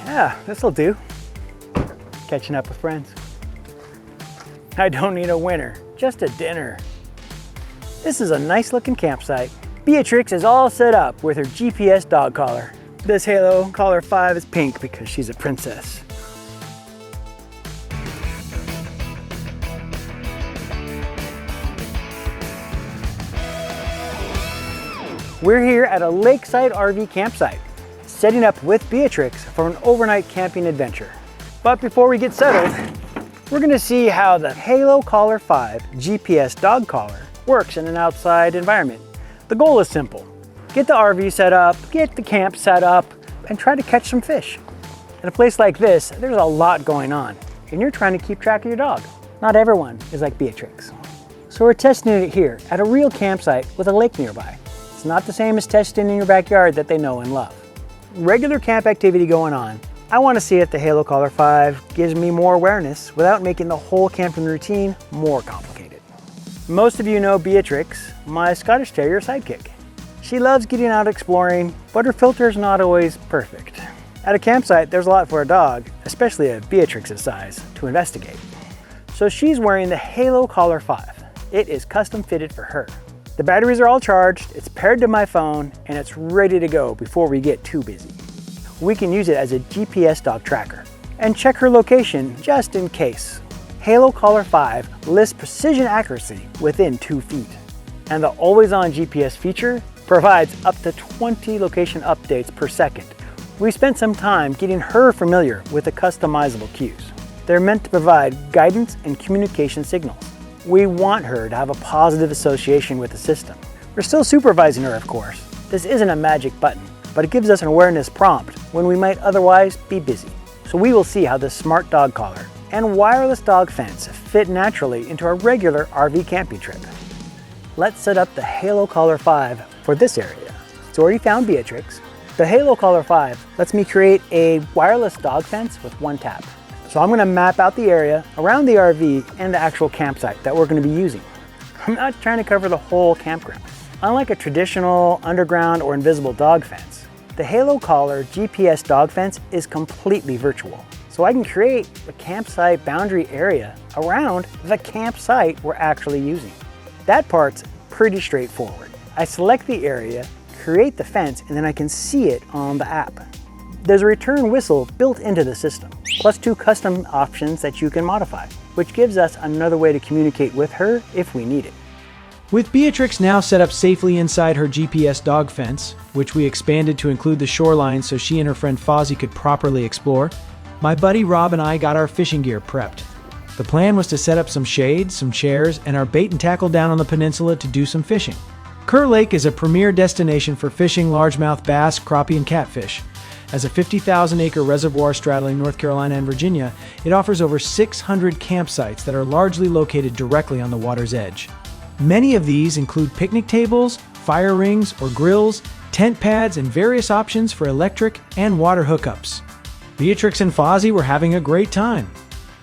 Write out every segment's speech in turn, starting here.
Yeah, this'll do. Catching up with friends. I don't need a winner, just a dinner. This is a nice looking campsite. Beatrix is all set up with her GPS dog collar. This Halo Collar 5 is pink because she's a princess. We're here at a lakeside RV campsite, setting up with Beatrix for an overnight camping adventure. But before we get settled, we're gonna see how the Halo Collar 5 GPS dog collar works in an outside environment. The goal is simple. Get the RV set up, get the camp set up, and try to catch some fish. In a place like this, there's a lot going on, and you're trying to keep track of your dog. Not everyone is like Beatrix. So we're testing it here at a real campsite with a lake nearby. It's not the same as testing in your backyard that they know and love. Regular camp activity going on. I want to see if the Halo Collar 5 gives me more awareness without making the whole camping routine more complicated. Most of you know Beatrix, my Scottish Terrier sidekick. She loves getting out exploring, but her filter is not always perfect. At a campsite, there's a lot for a dog, especially of Beatrix's size, to investigate. So she's wearing the Halo Collar 5. It is custom fitted for her. The batteries are all charged, it's paired to my phone, and it's ready to go before we get too busy. We can use it as a GPS dog tracker and check her location just in case. Halo Collar 5 lists precision accuracy within 2 feet. And the always-on GPS feature provides up to 20 location updates per second. We spent some time getting her familiar with the customizable cues. They're meant to provide guidance and communication signals. We want her to have a positive association with the system. We're still supervising her, of course. This isn't a magic button, but it gives us an awareness prompt when we might otherwise be busy. So we will see how this smart dog collar and wireless dog fence fit naturally into a regular RV camping trip. Let's set up the Halo Collar 5 for this area. It's already found Beatrix. The Halo Collar 5 lets me create a wireless dog fence with one tap. So I'm going to map out the area around the RV and the actual campsite that we're going to be using. I'm not trying to cover the whole campground. Unlike a traditional underground or invisible dog fence, the Halo Collar GPS dog fence is completely virtual. So I can create a campsite boundary area around the campsite we're actually using. That part's pretty straightforward. I select the area, create the fence, and then I can see it on the app. There's a return whistle built into the system, plus 2 custom options that you can modify, which gives us another way to communicate with her if we need it. With Beatrix now set up safely inside her GPS dog fence, which we expanded to include the shoreline so she and her friend Fozzie could properly explore, my buddy Rob and I got our fishing gear prepped. The plan was to set up some shades, some chairs, and our bait and tackle down on the peninsula to do some fishing. Kerr Lake is a premier destination for fishing largemouth bass, crappie, and catfish. As a 50,000-acre reservoir straddling North Carolina and Virginia, it offers over 600 campsites that are largely located directly on the water's edge. Many of these include picnic tables, fire rings or grills, tent pads, and various options for electric and water hookups. Beatrix and Fozzie were having a great time.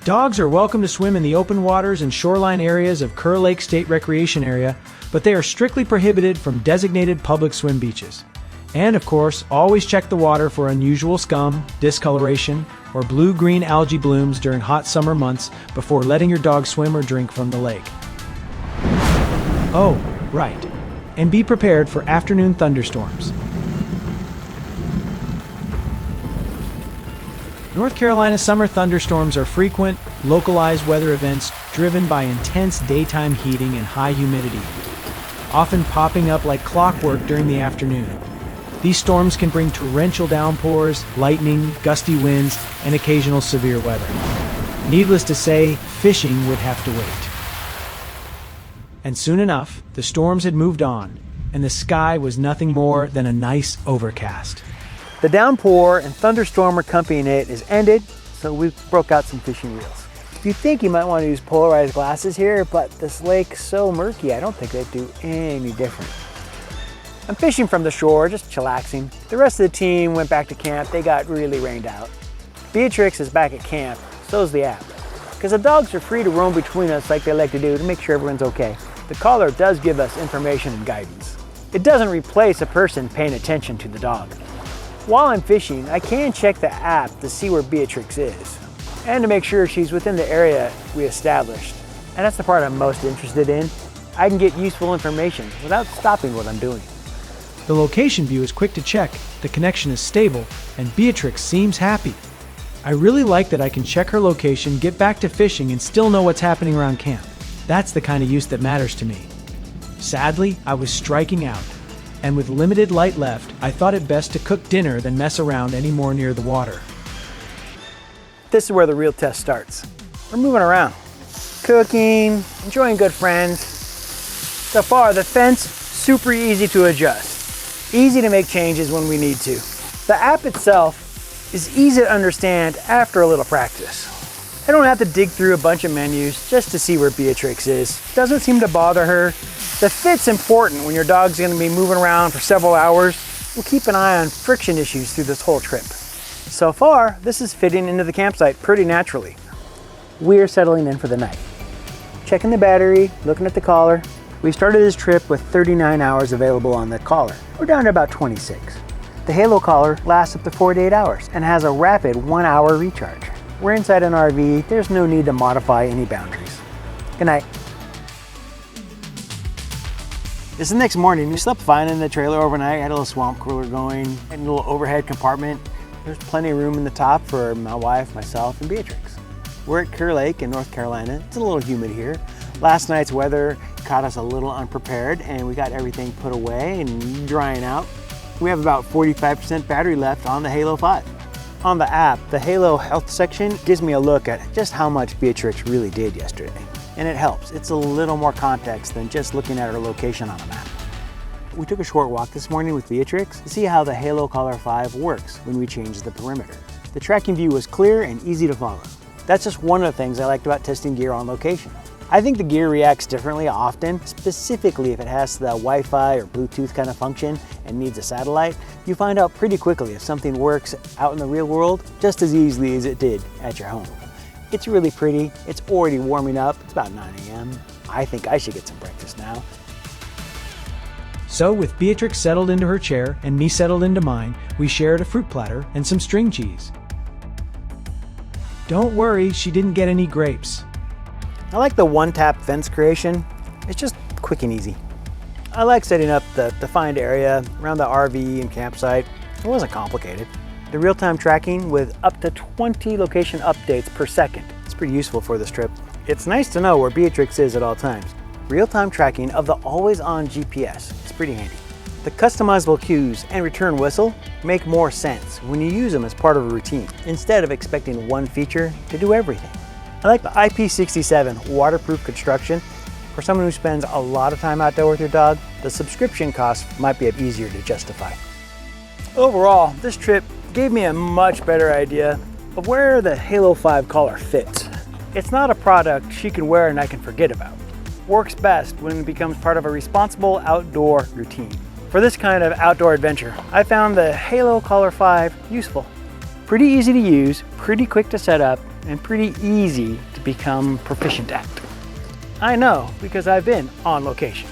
Dogs are welcome to swim in the open waters and shoreline areas of Kerr Lake State Recreation Area, but they are strictly prohibited from designated public swim beaches. And of course, always check the water for unusual scum, discoloration, or blue-green algae blooms during hot summer months before letting your dog swim or drink from the lake. Oh, right. And be prepared for afternoon thunderstorms. North Carolina summer thunderstorms are frequent, localized weather events driven by intense daytime heating and high humidity, often popping up like clockwork during the afternoon. These storms can bring torrential downpours, lightning, gusty winds, and occasional severe weather. Needless to say, fishing would have to wait. And soon enough, the storms had moved on, and the sky was nothing more than a nice overcast. The downpour and thunderstorm accompanying it is ended, so we broke out some fishing reels. You think you might want to use polarized glasses here, but this lake's so murky, I don't think they'd do any different. I'm fishing from the shore, just chillaxing. The rest of the team went back to camp. They got really rained out. Beatrix is back at camp, so's the app. Because the dogs are free to roam between us like they like to do to make sure everyone's okay. The collar does give us information and guidance. It doesn't replace a person paying attention to the dog. While I'm fishing, I can check the app to see where Beatrix is and to make sure she's within the area we established. And that's the part I'm most interested in. I can get useful information without stopping what I'm doing. The location view is quick to check, the connection is stable, and Beatrix seems happy. I really like that I can check her location, get back to fishing, and still know what's happening around camp. That's the kind of use that matters to me. Sadly, I was striking out, and with limited light left, I thought it best to cook dinner than mess around any more near the water. This is where the real test starts. We're moving around, cooking, enjoying good friends. So far, the fence, super easy to adjust. Easy to make changes when we need to. The app itself is easy to understand after a little practice. I don't have to dig through a bunch of menus just to see where Beatrix is. Doesn't seem to bother her. The fit's important when your dog's gonna be moving around for several hours. We'll keep an eye on friction issues through this whole trip. So far, this is fitting into the campsite pretty naturally. We're settling in for the night. Checking the battery, looking at the collar. We started this trip with 39 hours available on the collar. We're down to about 26. The Halo collar lasts up to 48 hours and has a rapid 1-hour recharge. We're inside an RV, there's no need to modify any boundaries. Good night. This is the next morning. We slept fine in the trailer overnight, had a little swamp cooler going, had a little overhead compartment. There's plenty of room in the top for my wife, myself, and Beatrix. We're at Kerr Lake in North Carolina. It's a little humid here. Last night's weather caught us a little unprepared and we got everything put away and drying out. We have about 45% battery left on the Halo 5. On the app, the Halo Health section gives me a look at just how much Beatrix really did yesterday. And it helps. It's a little more context than just looking at her location on a map. We took a short walk this morning with Beatrix to see how the Halo Collar 5 works when we change the perimeter. The tracking view was clear and easy to follow. That's just one of the things I liked about testing gear on location. I think the gear reacts differently often, specifically if it has the Wi-Fi or Bluetooth kind of function and needs a satellite. You find out pretty quickly if something works out in the real world just as easily as it did at your home. It's really pretty. It's already warming up. It's about 9 a.m. I think I should get some breakfast now. So, with Beatrix settled into her chair and me settled into mine, we shared a fruit platter and some string cheese. Don't worry, she didn't get any grapes. I like the one-tap fence creation. It's just quick and easy. I like setting up the defined area around the RV and campsite. It wasn't complicated. The real-time tracking with up to 20 location updates per second. It's pretty useful for this trip. It's nice to know where Beatrix is at all times. Real-time tracking of the always-on GPS. It's pretty handy. The customizable cues and return whistle make more sense when you use them as part of a routine, instead of expecting one feature to do everything. I like the IP67 waterproof construction. For someone who spends a lot of time outdoor with your dog, the subscription cost might be easier to justify. Overall, this trip gave me a much better idea of where the Halo 5 collar fits. It's not a product she can wear and I can forget about. Works best when it becomes part of a responsible outdoor routine. For this kind of outdoor adventure, I found the Halo Collar 5 useful. Pretty easy to use, pretty quick to set up, and pretty easy to become proficient at. I know because I've been on location.